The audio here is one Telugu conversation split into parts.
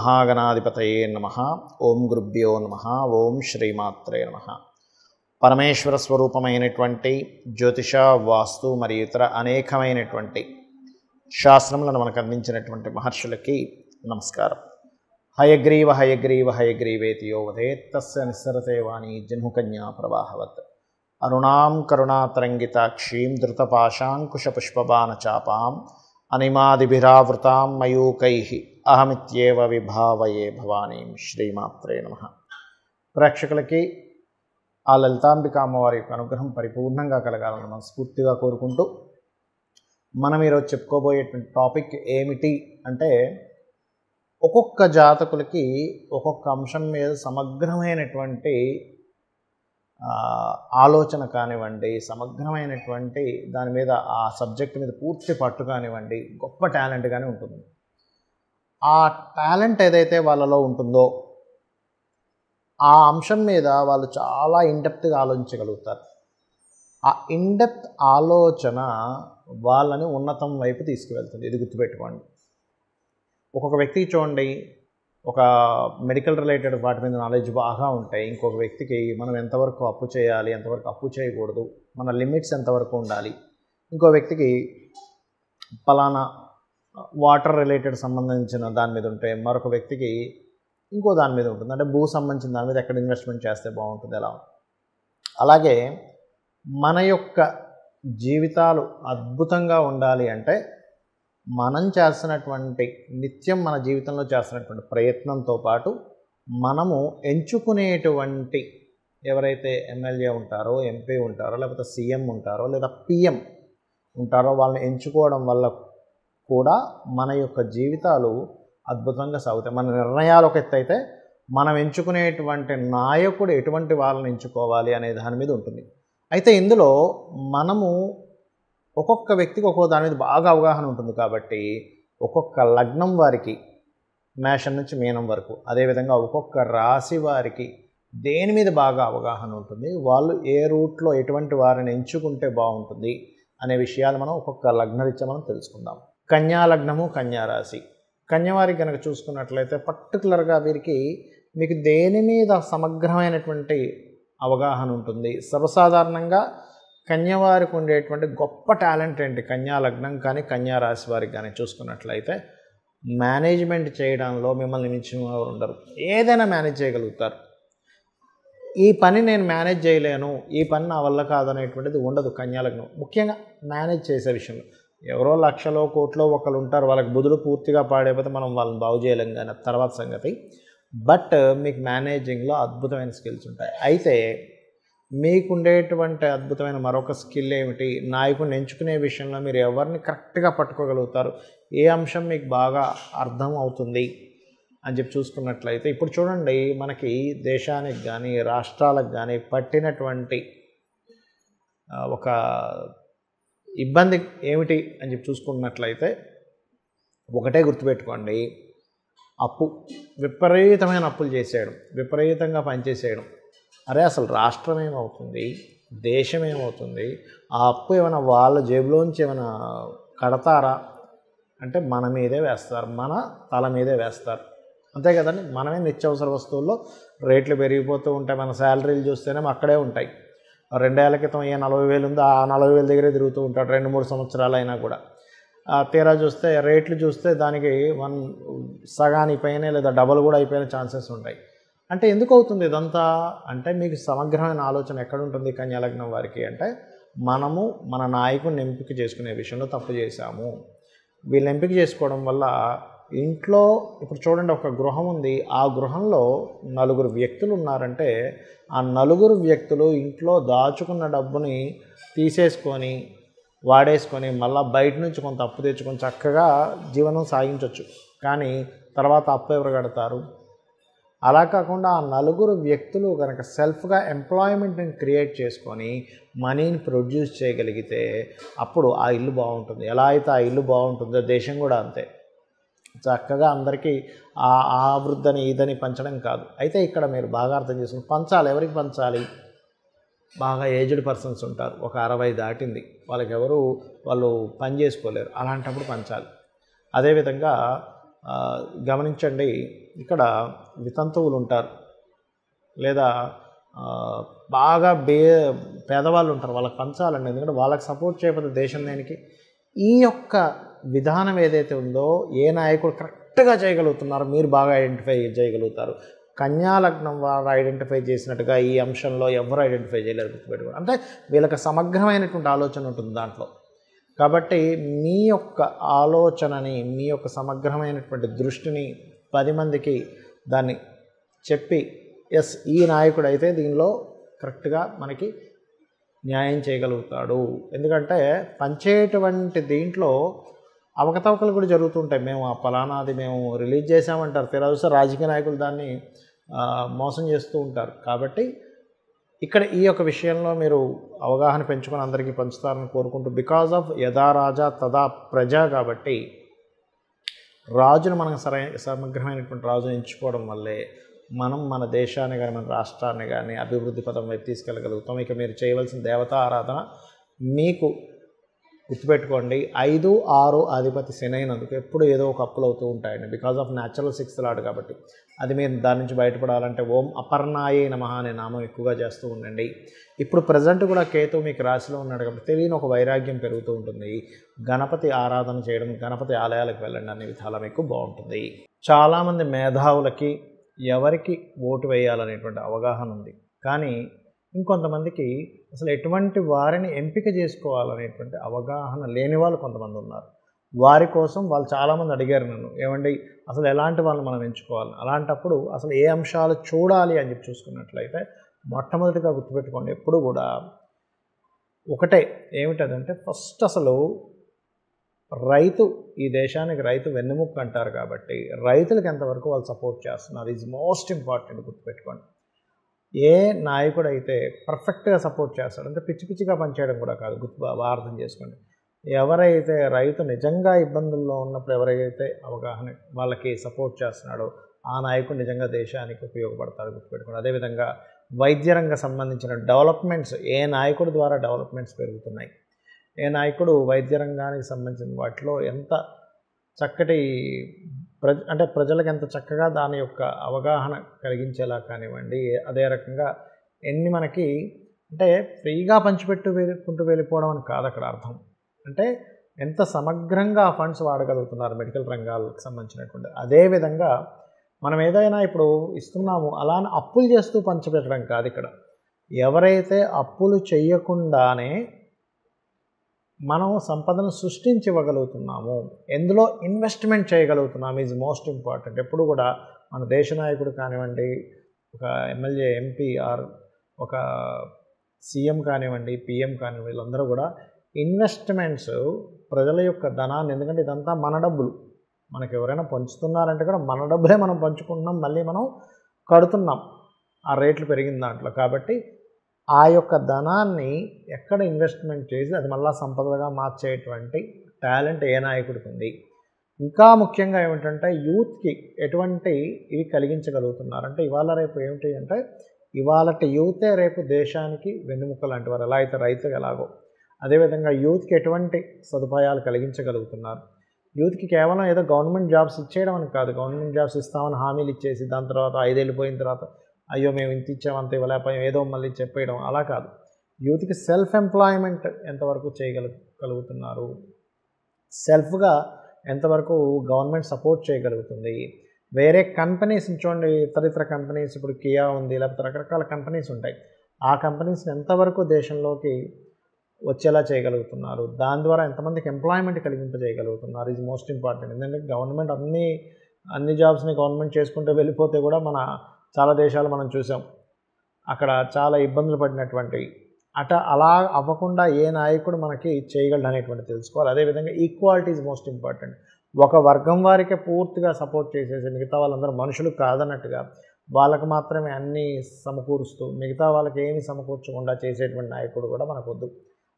మహాగణాధిపతయే నమః. ఓం గురుభ్యో నమః. ఓం శ్రీమాత్రే నమః. పరమేశ్వర స్వరూపమైనటువంటి జ్యోతిష, వాస్తు మరియు ఇతర అనేకమైనటువంటి శాస్త్రములను మనకు అందించినటువంటి మహర్షులకి నమస్కారం. హయగ్రీవ హయగ్రీవ హయగ్రీవేతి యో వదేత్ తస్య నిస్సరతే వాణి జన్ముకన్యా ప్రవాహవత్. అరుణాం కరుణాతరంగితాక్షీం ధృతపాశాంకుశపుష్పబాణచాపాం అనిమాదిభిరావృతాం మయూకైః అహమిత్యేవ విభావయే భవానీం. శ్రీమాత్రే నమః. ప్రేక్షకులకి ఆ లలితాంబిక అమ్మవారి యొక్క అనుగ్రహం పరిపూర్ణంగా కలగాలని మనస్ఫూర్తిగా కోరుకుంటూ, మనం ఈరోజు చెప్పుకోబోయేటువంటి టాపిక్ ఏమిటి అంటే, ఒక్కొక్క జాతకులకి ఒక్కొక్క అంశం మీద సమగ్రమైనటువంటి ఆలోచన కానివ్వండి, సమగ్రమైనటువంటి దాని మీద ఆ సబ్జెక్ట్ మీద పూర్తి పట్టు కానివ్వండి, గొప్ప టాలెంట్ కానీ ఉంటుంది. ఆ టాలెంట్ ఏదైతే వాళ్ళలో ఉంటుందో ఆ అంశం మీద వాళ్ళు చాలా ఇన్డెప్త్గా ఆలోచించగలుగుతారు. ఆ ఇన్డెప్త్ ఆలోచన వాళ్ళని ఉన్నతం వైపు తీసుకువెళ్తుంది. ఇది గుర్తుపెట్టుకోండి. ఒక్కొక్క వ్యక్తికి చూడండి, ఒక మెడికల్ రిలేటెడ్ వాటి మీద నాలెడ్జ్ బాగా ఉంటాయి. ఇంకొక వ్యక్తికి మనం ఎంతవరకు అప్పు చేయాలి, ఎంతవరకు అప్పు చేయకూడదు, మన లిమిట్స్ ఎంతవరకు ఉండాలి. ఇంకో వ్యక్తికి పలానా వాటర్ రిలేటెడ్ సంబంధించిన దాని మీద ఉంటే, మరొక వ్యక్తికి ఇంకో దాని మీద ఉంటుంది. అంటే భూ సంబంధించిన దాని మీద ఎక్కడ ఇన్వెస్ట్మెంట్ చేస్తే బాగుంటుంది, ఎలా. అలాగే మన యొక్క జీవితాలు అద్భుతంగా ఉండాలి అంటే, మనం చేస్తున్నటువంటి నిత్యం మన జీవితంలో చేస్తున్నటువంటి ప్రయత్నంతో పాటు మనము ఎంచుకునేటువంటి ఎవరైతే ఎమ్మెల్యే ఉంటారో, ఎంపీ ఉంటారో, లేకపోతే సీఎం ఉంటారో, లేదా పిఎం ఉంటారో వాళ్ళని ఎంచుకోవడం వల్ల కూడా మన యొక్క జీవితాలు అద్భుతంగా సాగుతాయి. మన నిర్ణయాలు ఒక ఎత్తు అయితే, మనం ఎంచుకునేటువంటి నాయకుడు ఎటువంటి వాళ్ళని ఎంచుకోవాలి అనే దాని మీద ఉంటుంది. అయితే ఇందులో మనము ఒక్కొక్క వ్యక్తికి ఒక్కొక్క దాని మీద బాగా అవగాహన ఉంటుంది. కాబట్టి ఒక్కొక్క లగ్నం వారికి మేషం నుంచి మీనం వరకు, అదేవిధంగా ఒక్కొక్క రాశి వారికి దేని మీద బాగా అవగాహన ఉంటుంది, వాళ్ళు ఏ రూట్లో ఎటువంటి వారిని ఎంచుకుంటే బాగుంటుంది అనే విషయాలు మనం ఒక్కొక్క లగ్నరీత్యా మనం తెలుసుకుందాం. కన్యా లగ్నము, కన్యా రాశి. కన్యవారికి కనుక చూసుకున్నట్లయితే పర్టికులర్గా వీరికి మీకు దేని మీద సమగ్రమైనటువంటి అవగాహన ఉంటుంది. సర్వసాధారణంగా కన్యవారికి ఉండేటువంటి గొప్ప టాలెంట్ ఏంటి, కన్యా లగ్నం కానీ కన్యా రాశి వారికి కానీ చూసుకున్నట్లయితే మేనేజ్మెంట్ చేయడంలో మిమ్మల్ని మించిన వారు ఉండరు. ఏదైనా మేనేజ్ చేయగలుగుతారు. ఈ పని నేను మేనేజ్ చేయలేను, ఈ పని నా వల్ల కాదనేటువంటిది ఉండదు కన్యా లగ్నం. ముఖ్యంగా మేనేజ్ చేసే విషయంలో ఎవరో లక్షలో కోట్లో ఒకరు ఉంటారు, వాళ్ళకి బుధులు పూర్తిగా పాడైపోతే మనం వాళ్ళని బాగు చేయలేం కానీ తర్వాత సంగతి. బట్ మీకు మేనేజింగ్లో అద్భుతమైన స్కిల్స్ ఉంటాయి. అయితే మీకుండేటువంటి అద్భుతమైన మరొక స్కిల్ ఏమిటి, నాయకుడిని ఎంచుకునే విషయంలో మీరు ఎవరిని కరెక్ట్గా పట్టుకోగలుగుతారు, ఏ అంశం మీకు బాగా అర్థం అవుతుంది అని చెప్పి చూసుకున్నట్లయితే, ఇప్పుడు చూడండి, మనకి దేశానికి కానీ రాష్ట్రాలకు కానీ పట్టినటువంటి ఒక ఇబ్బంది ఏమిటి అని చెప్పి చూసుకున్నట్లయితే ఒకటే గుర్తుపెట్టుకోండి, అప్పు. విపరీతమైన అప్పులు చేసేయడం, విపరీతంగా పనిచేసేయడం. అరే అసలు రాష్ట్రం ఏమవుతుంది, దేశం ఏమవుతుంది, ఆ అప్పు ఏమైనా వాళ్ళ జేబులోంచి ఏమైనా కడతారా అంటే మన మీదే వేస్తారు, మన తల మీదే వేస్తారు. అంతే కదండి. మనమే నిత్యావసర వస్తువుల్లో రేట్లు పెరిగిపోతూ ఉంటాయి. మన శాలరీలు చూస్తేనే అక్కడే ఉంటాయి. 2 ఏళ్ల క్రితం ఏ 40,000 ఉందో ఆ 40,000 దగ్గరే తిరుగుతూ ఉంటాడు 2-3 సంవత్సరాలు అయినా కూడా. తీరా చూస్తే రేట్లు చూస్తే దానికి సగానికి పైన లేదా డబల్ కూడా అయిపోయిన ఛాన్సెస్ ఉంటాయి. అంటే ఎందుకు అవుతుంది ఇదంతా అంటే, మీకు సమగ్రమైన ఆలోచన ఎక్కడుంటుంది కన్యా లగ్నం వారికి అంటే, మనము మన నాయకుడిని ఎంపిక చేసుకునే విషయంలో తప్పు చేశాము. వీళ్ళని ఎంపిక చేసుకోవడం వల్ల ఇంట్లో ఇప్పుడు చూడండి, ఒక గృహం ఉంది, ఆ గృహంలో 4 వ్యక్తులు ఉన్నారంటే, ఆ 4 వ్యక్తులు ఇంట్లో దాచుకున్న డబ్బుని తీసేసుకొని వాడేసుకొని మళ్ళీ బయట నుంచి కొంత అప్పు తెచ్చుకొని చక్కగా జీవనం సాగించవచ్చు. కానీ తర్వాత అప్పు ఎవరు కడతారు? అలా కాకుండా ఆ 4 వ్యక్తులు కనుక సెల్ఫ్గా ఎంప్లాయ్మెంట్ని క్రియేట్ చేసుకొని మనీని ప్రొడ్యూస్ చేయగలిగితే అప్పుడు ఆ ఇల్లు బాగుంటుంది. ఎలా అయితే ఆ ఇల్లు బాగుంటుందో దేశం కూడా అంతే. చక్కగా అందరికీ ఆ వృద్ధని ఇదని పంచడం కాదు. అయితే ఇక్కడ మీరు బాగా అర్థం చేసుకుని పంచాలి. ఎవరికి పంచాలి? బాగా ఏజ్డ్ పర్సన్స్ ఉంటారు, ఒక 60 దాటింది, వాళ్ళు పని చేసుకోలేరు, అలాంటప్పుడు పంచాలి. అదేవిధంగా గమనించండి, ఇక్కడ వితంతువులు ఉంటారు, లేదా బాగా పేదవాళ్ళు ఉంటారు, వాళ్ళకి పంచాలండి. ఎందుకంటే వాళ్ళకి సపోర్ట్ చేయకపోతే దేశం దేనికి? ఈ యొక్క విధానం ఏదైతే ఉందో ఏ నాయకుడు కరెక్ట్గా చేయగలుగుతున్నారో మీరు బాగా ఐడెంటిఫై చేయగలుగుతారు. కన్యా లగ్నం వారు ఐడెంటిఫై చేసినట్టుగా ఈ అంశంలో ఎవరు ఐడెంటిఫై చేయలేరు, గుర్తుపెట్టుకోండి. అంటే వీళ్ళకి సమగ్రమైనటువంటి ఆలోచన ఉంటుంది దాంట్లో. కాబట్టి మీ యొక్క ఆలోచనని, మీ యొక్క సమగ్రమైనటువంటి దృష్టిని 10 మందికి దాన్ని చెప్పి, ఎస్ ఈ నాయకుడు అయితే దీనిలో కరెక్ట్గా మనకి న్యాయం చేయగలుగుతాడు. ఎందుకంటే పంచేటువంటి దీంట్లో అవకతవకలు కూడా జరుగుతుంటాయి. మేము ఆ ఫలానాది మేము రిలీజ్ చేసామంటారు, తెరవస రాజకీయ నాయకులు దాన్ని మోసం చేస్తూ ఉంటారు. కాబట్టి ఇక్కడ ఈ యొక్క విషయంలో మీరు అవగాహన పెంచుకొని అందరికీ పంచుతారని కోరుకుంటూ, బికాజ్ ఆఫ్ యథా రాజా తదా ప్రజ కాబట్టి రాజును మనం సమగ్రమైనటువంటి రాజును ఎంచుకోవడం వల్లే మనం మన దేశాన్ని కానీ మన రాష్ట్రాన్ని కానీ అభివృద్ధి పదం వైపు తీసుకెళ్ళగలుగుతాం. ఇక మీరు చేయవలసిన దేవతా ఆరాధన మీకు గుర్తుపెట్టుకోండి, 5, 6 అధిపతి శని అయినందుకు ఎప్పుడు ఏదో ఒక అప్పులు అవుతూ ఉంటాయండి, because of natural 6th lord. కాబట్టి అది మీరు దాని నుంచి బయటపడాలంటే ఓం అపర్ణాయే నమః అనే నామం ఎక్కువగా చేస్తూ ఉండండి. ఇప్పుడు ప్రజెంట్ కూడా కేతు మీకు రాశిలో ఉన్నాడు కాబట్టి తెలియని ఒక వైరాగ్యం పెరుగుతూ ఉంటుంది. గణపతి ఆరాధన చేయడం, గణపతి ఆలయాలకు వెళ్ళండి, అనే విధాలా మీకు బాగుంటుంది. చాలామంది మేధావులకి ఎవరికి ఓటు వేయాలనేటువంటి అవగాహన ఉంది, కానీ ఇంకొంతమందికి అసలు ఎటువంటి వారిని ఎంపిక చేసుకోవాలనేటువంటి అవగాహన లేని వాళ్ళు కొంతమంది ఉన్నారు. వారి కోసం వాళ్ళు చాలామంది అడిగారు నన్ను, ఏమండి అసలు ఎలాంటి వాళ్ళని మనం ఎంచుకోవాలి, అలాంటప్పుడు అసలు ఏ అంశాలు చూడాలి అని చెప్పి చూసుకున్నట్లయితే మొట్టమొదటిగా గుర్తుపెట్టుకోండి, ఎప్పుడు కూడా ఒకటే, ఏమిటదంటే ఫస్ట్ అసలు రైతు, ఈ దేశానికి రైతు వెన్నెముక్క అంటారు. కాబట్టి రైతులకు ఎంతవరకు వాళ్ళు సపోర్ట్ చేస్తున్నారు ఈజ్ మోస్ట్ ఇంపార్టెంట్, గుర్తుపెట్టుకోండి. ఏ నాయకుడు అయితే పర్ఫెక్ట్గా సపోర్ట్ చేస్తాడు, అంటే పిచ్చి పిచ్చిగా పనిచేయడం కూడా కాదు, అర్థం చేసుకోండి. ఎవరైతే రైతు నిజంగా ఇబ్బందుల్లో ఉన్నప్పుడు ఎవరైతే అవగాహన వాళ్ళకి సపోర్ట్ చేస్తున్నాడో ఆ నాయకుడు నిజంగా దేశానికి ఉపయోగపడతాడు, గుర్తుపెట్టుకోండి. అదేవిధంగా వైద్య రంగ సంబంధించిన డెవలప్మెంట్స్, ఏ నాయకుడి ద్వారా డెవలప్మెంట్స్ పెరుగుతున్నాయి, ఏ నాయకుడు వైద్య రంగానికి సంబంధించిన వాటిలో ఎంత చక్కటి అంటే ప్రజలకు ఎంత చక్కగా దాని యొక్క అవగాహన కలిగించేలా కానివ్వండి. అదే రకంగా ఎన్ని మనకి అంటే ఫ్రీగా పంచిపెట్టుకుంటూ వెళ్ళిపోవడం అని కాదు అక్కడ అర్థం. అంటే ఎంత సమగ్రంగా ఆ ఫండ్స్ వాడగలుగుతున్నారు మెడికల్ రంగాలకు సంబంధించినటువంటి. అదేవిధంగా మనం ఏదైనా ఇప్పుడు ఇస్తున్నాము అలానే అప్పులు చేస్తూ పంచిపెట్టడం కాదు ఇక్కడ. ఎవరైతే అప్పులు చేయకుండానే మనం సంపదను సృష్టించివ్వగలుగుతున్నాము, ఎందులో ఇన్వెస్ట్మెంట్ చేయగలుగుతున్నాము ఈజ్ మోస్ట్ ఇంపార్టెంట్. ఎప్పుడు కూడా మన దేశ నాయకుడు కానివ్వండి, ఒక ఎమ్మెల్యే, ఎంపీ ఆర్ ఒక సీఎం కానివ్వండి, పిఎం కానివ్వండి, వీళ్ళందరూ కూడా ఇన్వెస్ట్మెంట్స్ ప్రజల యొక్క ధనాన్ని, ఎందుకంటే ఇదంతా మన డబ్బులు, మనకు ఎవరైనా పంచుతున్నారంటే కూడా మన డబ్బులే మనం పంచుకుంటున్నాం, మళ్ళీ మనం కడుతున్నాం ఆ రేట్లు పెరిగిన దాంట్లో. కాబట్టి ఆ యొక్క ధనాన్ని ఎక్కడ ఇన్వెస్ట్మెంట్ చేసి అది మళ్ళీ సంపదగా మార్చేటువంటి టాలెంట్ ఏ నాయకుడికి ఉంది. ఇంకా ముఖ్యంగా ఏమిటంటే యూత్కి ఎటువంటి ఇవి కలిగించగలుగుతున్నారు అంటే ఇవాళ రేపు ఏమిటి అంటే ఇవాళ యూతే రేపు దేశానికి వెన్నెముక లాంటి వారు. ఎలా అయితే రైతు ఎలాగో అదేవిధంగా యూత్కి ఎటువంటి సదుపాయాలు కలిగించగలుగుతున్నారు. యూత్కి కేవలం ఏదో గవర్నమెంట్ జాబ్స్ ఇచ్చేయడం అని కాదు, గవర్నమెంట్ జాబ్స్ ఇస్తామని హామీలు ఇచ్చేసి దాని తర్వాత 5 ఏళ్ళు పోయిన తర్వాత అయ్యో మేము ఇంత ఇచ్చాం అంత ఇవ్వలేకపోయాం ఏదో మళ్ళీ చెప్పేయడం అలా కాదు. యూత్కి సెల్ఫ్ ఎంప్లాయ్మెంట్ ఎంతవరకు చేయగలుగుతున్నారు, సెల్ఫ్గా ఎంతవరకు గవర్నమెంట్ సపోర్ట్ చేయగలుగుతుంది. వేరే కంపెనీస్ చూడండి, ఇతర కంపెనీస్, ఇప్పుడు కియా ఉంది, లేకపోతే రకరకాల కంపెనీస్ ఉంటాయి, ఆ కంపెనీస్ని ఎంతవరకు దేశంలోకి వచ్చేలా చేయగలుగుతున్నారు, దాని ద్వారా ఎంతమందికి ఎంప్లాయ్మెంట్ కలిగింపజేయగలుగుతున్నారు ఈజ్ మోస్ట్ ఇంపార్టెంట్. ఎందుకంటే గవర్నమెంట్ అన్ని జాబ్స్ని గవర్నమెంట్ చేసుకుంటూ వెళ్ళిపోతే కూడా మన చాలా దేశాలు మనం చూసాం, అక్కడ చాలా ఇబ్బందులు పడినటువంటివి. అలా అవ్వకుండా ఏ నాయకుడు మనకి చేయగలడు అనేటువంటి తెలుసుకోవాలి. అదేవిధంగా ఈక్వాలిటీ ఈజ్ మోస్ట్ ఇంపార్టెంట్. ఒక వర్గం వారికే పూర్తిగా సపోర్ట్ చేసేసి మిగతా వాళ్ళందరూ మనుషులు కాదన్నట్టుగా వాళ్ళకు మాత్రమే అన్నీ సమకూరుస్తూ మిగతా వాళ్ళకి ఏమి సమకూర్చకుండా చేసేటువంటి నాయకుడు కూడా మనకొద్దు.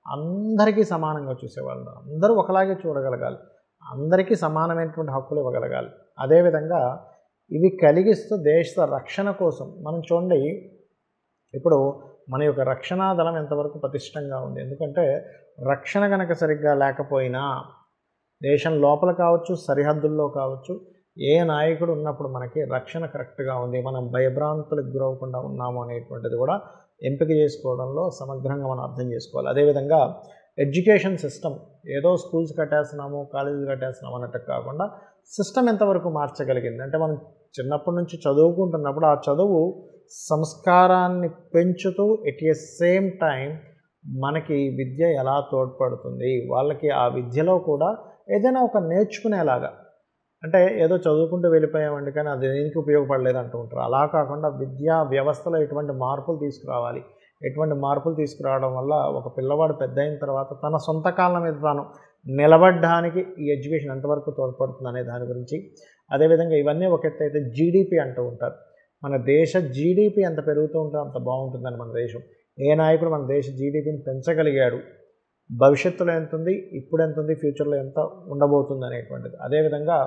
అందరికీ సమానంగా చూసేవాళ్ళు, అందరూ ఒకలాగే చూడగలగాలి, అందరికీ సమానమైనటువంటి హక్కులు ఇవ్వగలగాలి. అదేవిధంగా ఇవి కలిగిస్తూ దేశ రక్షణ కోసం మనం చూడండి, ఇప్పుడు మన యొక్క రక్షణా దళం ఎంతవరకు పటిష్టంగా ఉంది. ఎందుకంటే రక్షణ కనుక సరిగ్గా లేకపోయినా దేశం లోపల కావచ్చు, సరిహద్దుల్లో కావచ్చు, ఏ నాయకుడు ఉన్నప్పుడు మనకి రక్షణ కరెక్ట్గా ఉంది, మనం భయభ్రాంతులకు గురవకుండా ఉన్నాము అనేటువంటిది కూడా ఎంపిక చేసుకోవడంలో సమగ్రంగా మనం అర్థం చేసుకోవాలి. అదేవిధంగా ఎడ్యుకేషన్ సిస్టమ్, ఏదో స్కూల్స్ కట్టేస్తున్నాము, కాలేజీలు కట్టేస్తున్నాము అన్నట్టు కాకుండా సిస్టమ్ ఎంతవరకు మార్చగలిగింది అంటే, మనం చిన్నప్పటి నుంచి చదువుకుంటున్నప్పుడు ఆ చదువు సంస్కారాన్ని పెంచుతూ ఎట్ ఏ సేమ్ టైం మనకి విద్య ఎలా తోడ్పడుతుంది, వాళ్ళకి ఆ విద్యలో కూడా ఏదైనా ఒక నేర్చుకునేలాగా, అంటే ఏదో చదువుకుంటూ వెళ్ళిపోయామండి కానీ అది దేనికి ఉపయోగపడలేదు అంటూ ఉంటారు. అలా కాకుండా విద్యా వ్యవస్థలో ఎటువంటి మార్పులు తీసుకురావాలి, ఎటువంటి మార్పులు తీసుకురావడం వల్ల ఒక పిల్లవాడు పెద్ద అయిన తర్వాత తన సొంత కాళ్ళ మీద తాను నిలబడడానికి ఈ ఎడ్యుకేషన్ ఎంతవరకు తోడ్పడుతుంది అనే దాని గురించి. అదేవిధంగా ఇవన్నీ ఒక ఎత్తు అయితే జీడిపి అంటూ ఉంటారు. మన దేశ జీడిపి ఎంత పెరుగుతూ ఉంటే అంత బాగుంటుందని మన దేశం. ఏ నాయకుడు మన దేశ జీడిపిని పెంచగలిగాడు, భవిష్యత్తులో ఎంత ఉంది, ఇప్పుడు ఎంత ఉంది, ఫ్యూచర్లో ఎంత ఉండబోతుంది అనేటువంటిది. అదేవిధంగా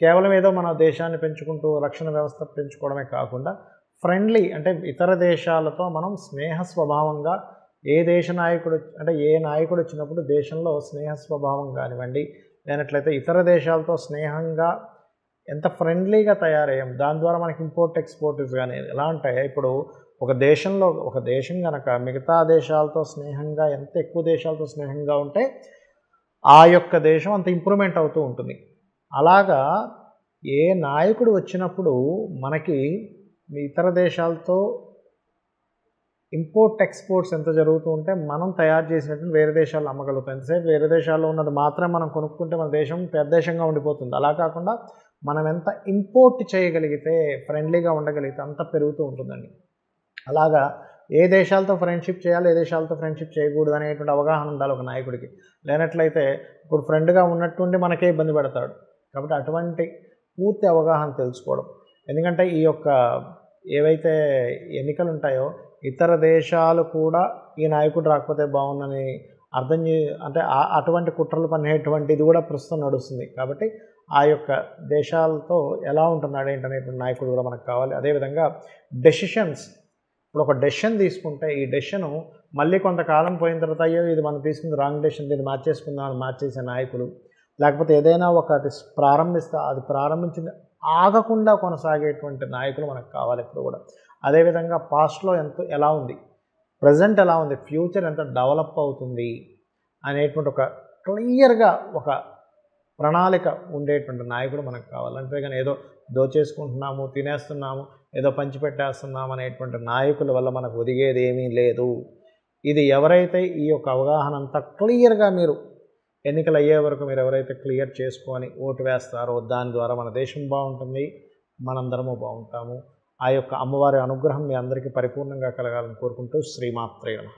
కేవలం ఏదో మన దేశాన్ని పెంచుకుంటూ రక్షణ వ్యవస్థ పెంచుకోవడమే కాకుండా ఫ్రెండ్లీ, అంటే ఇతర దేశాలతో మనం స్నేహ స్వభావంగా, ఏ దేశ నాయకుడు అంటే ఏ నాయకుడు వచ్చినప్పుడు దేశంలో స్నేహ స్వభావం కానివ్వండి, లేనట్లయితే ఇతర దేశాలతో స్నేహంగా ఎంత ఫ్రెండ్లీగా తయారయ్యాం, దాని ద్వారా మనకి ఇంపోర్ట్ ఎక్స్పోర్ట్స్ కానీ ఎలా ఉంటాయి. ఇప్పుడు ఒక దేశంలో ఒక దేశం కనుక మిగతా దేశాలతో స్నేహంగా, ఎంత ఎక్కువ దేశాలతో స్నేహంగా ఉంటే ఆ యొక్క దేశం అంత ఇంప్రూవ్మెంట్ అవుతూ ఉంటుంది. అలాగా ఏ నాయకుడు వచ్చినప్పుడు మనకి ఇతర దేశాలతో ఇంపోర్ట్ ఎక్స్పోర్ట్స్ ఎంత జరుగుతూ ఉంటే మనం తయారు చేసినట్టు వేరే దేశాల్లో అమ్మగలుగుతాం. ఎంతసేపు వేరే దేశాల్లో ఉన్నది మాత్రం మనం కొనుక్కుంటే మన దేశం పెద్ద దేశంగా ఉండిపోతుంది. అలా కాకుండా మనం ఎంత ఇంపోర్ట్ చేయగలిగితే, ఫ్రెండ్లీగా ఉండగలిగితే అంత పెరుగుతూ ఉంటుందండి. అలాగా ఏ దేశాలతో ఫ్రెండ్షిప్ చేయాలి, ఏ దేశాలతో ఫ్రెండ్షిప్ చేయకూడదు అనేటువంటి అవగాహన ఉండాలి ఒక నాయకుడికి. లేనట్లయితే ఇప్పుడు ఫ్రెండ్గా ఉన్నట్టుండి మనకే ఇబ్బంది పెడతాడు. కాబట్టి అటువంటి పూర్తి అవగాహన తెలుసుకోవడం. ఎందుకంటే ఈ యొక్క ఏవైతే ఎన్నికలు ఉంటాయో ఇతర దేశాలు కూడా ఈ నాయకుడు రాకపోతే బాగుందని అర్థం అంటే అటువంటి కుట్రలు పనేటువంటిది కూడా ప్రస్తుతం నడుస్తుంది. కాబట్టి ఆ యొక్క దేశాలతో ఎలా ఉంటున్నాడు ఏంటనేటువంటి నాయకుడు కూడా మనకు కావాలి. అదేవిధంగా డెసిషన్స్, ఇప్పుడు ఒక డెసిషన్ తీసుకుంటే ఈ డెసిషను మళ్ళీ కొంతకాలం పోయిన తర్వాత అయ్యో ఇది మనం తీసుకుంది రాంగ్ డెసిషన్, దీన్ని మార్చేసుకుందాం అని మార్చేసే నాయకులు, లేకపోతే ఏదైనా ఒకటి ప్రారంభిస్తే అది ప్రారంభించింది ఆగకుండా కొనసాగేటువంటి నాయకులు మనకు కావాలి ఇప్పుడు కూడా. అదేవిధంగా పాస్ట్లో ఎలా ఉంది, ప్రజెంట్ ఎలా ఉంది, ఫ్యూచర్ ఎంత డెవలప్ అవుతుంది అనేటువంటి ఒక క్లియర్గా ఒక ప్రణాళిక ఉండేటువంటి నాయకుడు మనకు కావాలి. అంతేగాని ఏదో దోచేసుకుంటున్నాము, తినేస్తున్నాము, ఏదో పంచిపెట్టేస్తున్నాము అనేటువంటి నాయకుల వల్ల మనకు ఒదిగేది ఏమీ లేదు. ఇది ఎవరైతే ఈ యొక్క అవగాహన అంతా క్లియర్గా మీరు ఎన్నికలు అయ్యే వరకు మీరు ఎవరైతే క్లియర్ చేసుకొని ఓటు వేస్తారో దాని ద్వారా మన దేశం బాగుంటుంది, మనందరము బాగుంటాము. ఆ యొక్క అమ్మవారి అనుగ్రహం మీ అందరికీ పరిపూర్ణంగా కలగాలని కోరుకుంటూ శ్రీమాత్రే నమః.